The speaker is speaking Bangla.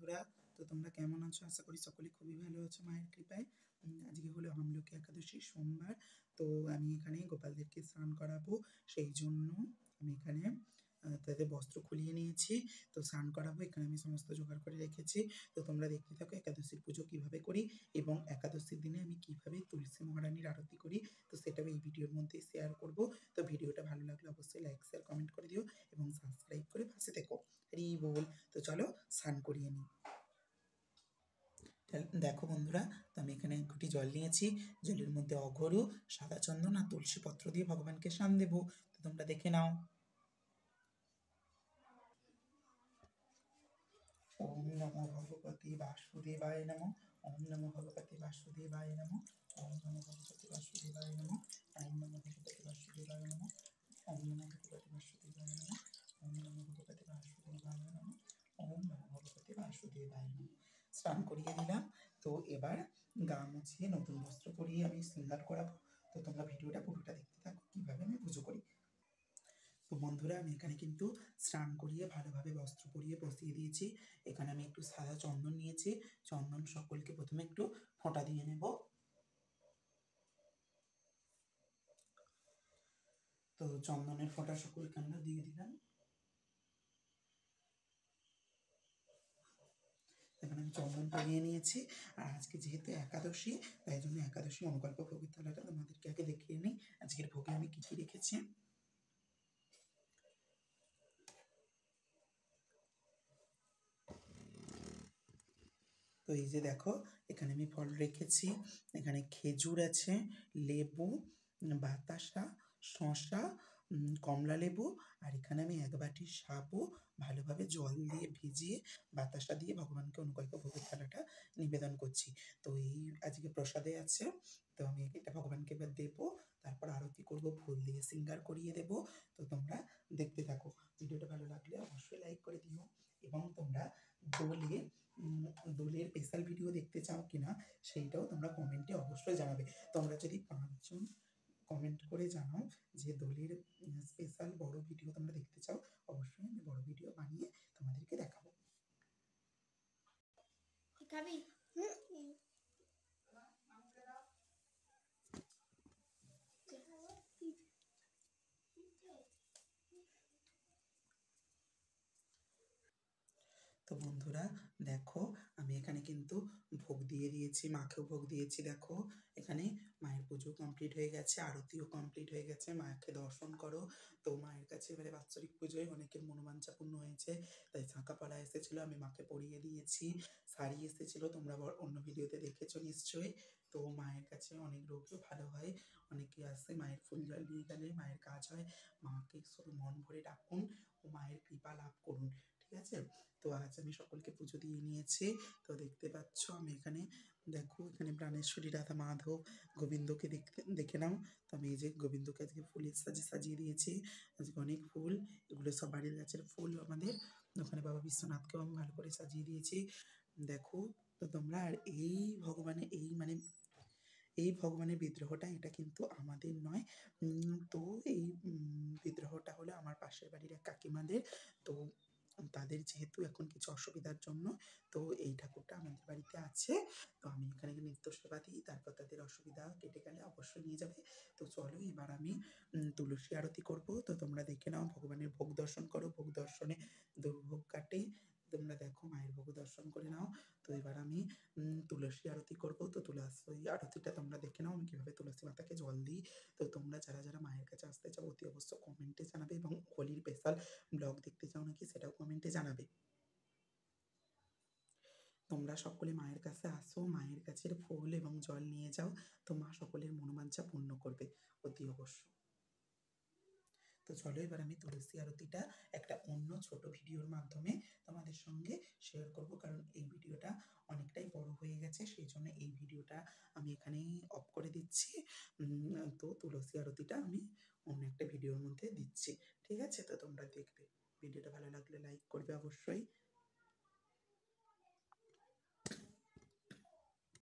বন্ধুরা, তো তোমরা কেমন আছো? আশা করি সকলে খুবই ভালো আছো মায়ের কৃপায়। আজকে হলো আমলকি একাদশী সোমবার। তো আমি এখানে গোপালদেরকে স্নান করাবো, সেই জন্য আমি এখানে তাদের বস্ত্র খুলিয়ে নিয়েছি। তো স্নান করাবো, এখানে আমি সমস্ত জোগাড় করে রেখেছি। তো তোমরা দেখতে থাকো একাদশীর পুজো কিভাবে করি এবং একাদশীর দিনে আমি কিভাবে তুলসী মহারানীর আরতি করি, তো সেটাও এই ভিডিওর মধ্যে শেয়ার করব। তো ভিডিওটা ভালো লাগলে অবশ্যই লাইক শেয়ার কমেন্ট করে দিও এবং সাবস্ক্রাইব করে পাশে থেকো। হরি বল। তো চলো স্নান করিয়ে নিই। দেখো বন্ধুরা, তো আমি এখানে এক ঘটি জল নিয়েছি। জলের মধ্যে অঘরু, সাদা চন্দন আর তুলসী পত্র দিয়ে ভগবানকে স্নান দেবো। তো তোমরা দেখে নাও। ওম নমো ভগবতে বাসুদেবায় নমঃ। ওম নমো ভগবতে বাসুদেবায় নমঃ। ওম নমো ভগবতে বাসুদেবায় নমঃ। ওম নমো ভগবতে বাসুদেবায় নমঃ। ওম নমো ভগবতে বাসুদেবায় নমঃ। ওম নমো ভগবতে বাসুদেবায় নমঃ। ওম নমো ভগবতে বাসুদেবায় নমঃ। স্নান করিয়ে দিলাম। তো এবার গা মুছিয়ে নতুন বস্ত্র পরিয়ে আমি শৃঙ্গার করাবো। তো তোমরা ভিডিওটা পুরোটা দেখতে থাকো কিভাবে আমি পুজো করি। তো বন্ধুরা, আমি এখানে কিন্তু স্নান করিয়ে ভালোভাবে বস্ত্র পরিয়ে বসিয়ে দিয়েছি। এখানে আমি একটু সাদা চন্দন নিয়েছি। চন্দন সকলকে প্রথমে একটু ফোঁটা দিয়ে নেব। তো চন্দনের ফোঁটা সকলকে আমরা দিয়ে দিলাম। এখানে আমি চন্দন পরিয়ে নিয়েছি। আর আজকে যেহেতু একাদশী, তাই জন্য একাদশী অনুকল্প ভোগের থালাটা তোমাদেরকে আগে দেখিয়ে নিই। আজকের ভোগে আমি কী কী রেখেছি। তো এই যে দেখো, এখানে আমি ফল রেখেছি। এখানে খেজুর আছে, লেবু, বাতাসা, শসা, কমলা লেবু। আর এখানে আমি এক বাটি সাবু ভালোভাবে জল দিয়ে ভিজিয়ে বাতাসা দিয়ে ভগবানকে অনুকল্প ভোগের থালাটা নিবেদন করছি। তো এই আজকে প্রসাদে আছে। তো আমি এটা ভগবানকে এবার দেবো, তারপর আরতি করব, ফুল দিয়ে শৃঙ্গার করিয়ে দেবো। তো তোমরা দেখতে থাকো। ভিডিওটা ভালো লাগলে অবশ্যই লাইক করে দিও এবং তোমরা দোলে দোলের স্পেশাল ভিডিও দেখতে চাও কিনা সেইটাও তোমরা কমেন্টে অবশ্যই জানাবে। তোমরা যদি 5 জন কমেন্ট করে জানাও যে দোলের স্পেশাল বড় ভিডিও তোমরা দেখতে চাও, অবশ্যই আমি বড় ভিডিও বানিয়ে তোমাদেরকে দেখাবো। তো বন্ধুরা দেখো, আমি এখানে কিন্তু ভোগ দিয়ে দিয়েছি, মাকেও ভোগ দিয়েছি। দেখো এখানে মায়ের পুজো কমপ্লিট হয়ে গেছে, আরতিও কমপ্লিট হয়ে গেছে। মাকে দর্শন করো। তো মায়ের কাছে এবারে বাৎসরিক পুজোয় অনেকের মনোবাঞ্ছা পূর্ণ হয়েছে, তাই শাঁখা পলা এসেছিল, আমি মাকে পরিয়ে দিয়েছি। শাড়ি এসেছিল, তোমরা অন্য ভিডিওতে দেখেছো নিশ্চয়ই। তো মায়ের কাছে অনেক রোগও ভালো হয়। অনেকে আসে, মায়ের ফুল জল দিয়ে গেলে মায়ের কাজ হয়। মাকে শুধু মন ভরে ডাকুন ও মায়ের কৃপা লাভ করুন, ঠিক আছে? তো আজ আমি সকলকে পুজো দিয়ে নিয়েছি। তো দেখতে পাচ্ছ আমি এখানে, দেখো এখানে প্রাণেশ্বরী, রাধা মাধব, গোবিন্দকে দেখে নাও। তো আমি এই যে গোবিন্দকে আজকে ফুলের সাজে সাজিয়ে দিয়েছি। আজকে অনেক ফুল, এগুলো সব বাড়ির গাছের ফুল আমাদের। ওখানে বাবা বিশ্বনাথকেও আমি ভালো করে সাজিয়ে দিয়েছি। দেখো, তো তোমরা আর এই ভগবানের এই ভগবানের বিগ্রহটা, এটা কিন্তু আমাদের নয়। তো এই বিগ্রহটা হলো আমার পাশের বাড়ির এক কাকিমাদের। তো তাদের যেহেতু এখন কিছু অসুবিধার জন্য তো এই ঠাকুরটা আমাদের বাড়িতে আছে। তো আমি এখানে নিত্য সেবা দিই, তারপর তাদের অসুবিধা কেটে গেলে অবশ্যই নিয়ে যাবে। তো চলো এবার আমি তুলসী আরতি করব। তো তোমরা দেখে নাও, ভগবানের ভোগ দর্শন করো। ভোগ দর্শনে দুর্ভোগ কাটে। তোমরা দেখো মায়ের ভোগ দর্শন করে নাও। তো এবার আমি তুলসী আরতি করব। তো তুলসী আরতিটা তোমরা দেখে নাও আমি কীভাবে তুলসী মাতাকে জল দিই। তো তোমরা যারা যারা মায়ের কাছে আসতে চাও অতি অবশ্য কমেন্টে জানাবে এবং হোলির স্পেশাল ব্লগ দেখতে চাও নাকি সেটাও কমেন্টে জানাবে। তোমরা সকলে মায়ের কাছে আসো, মায়ের কাছের ফুল এবং জল নিয়ে যাও। তো মা সকলের মনোবাঞ্ছা পূর্ণ করবে অতি অবশ্য। তো চলো এবার আমি তুলসী আরতিটা একটা অন্য ছোট ভিডিওর মাধ্যমে তোমাদের সঙ্গে শেয়ার করব, কারণ এই ভিডিওটা অনেকটাই বড় হয়ে গেছে, সেই জন্য এই ভিডিওটা আমি এখানেই অফ করে দিচ্ছি। তো তুলসী আরতিটা আমি অন্য একটা ভিডিওর মধ্যে দিচ্ছি, ঠিক আছে? তো তোমরা দেখবে। ভিডিওটা ভালো লাগলে লাইক করবে অবশ্যই।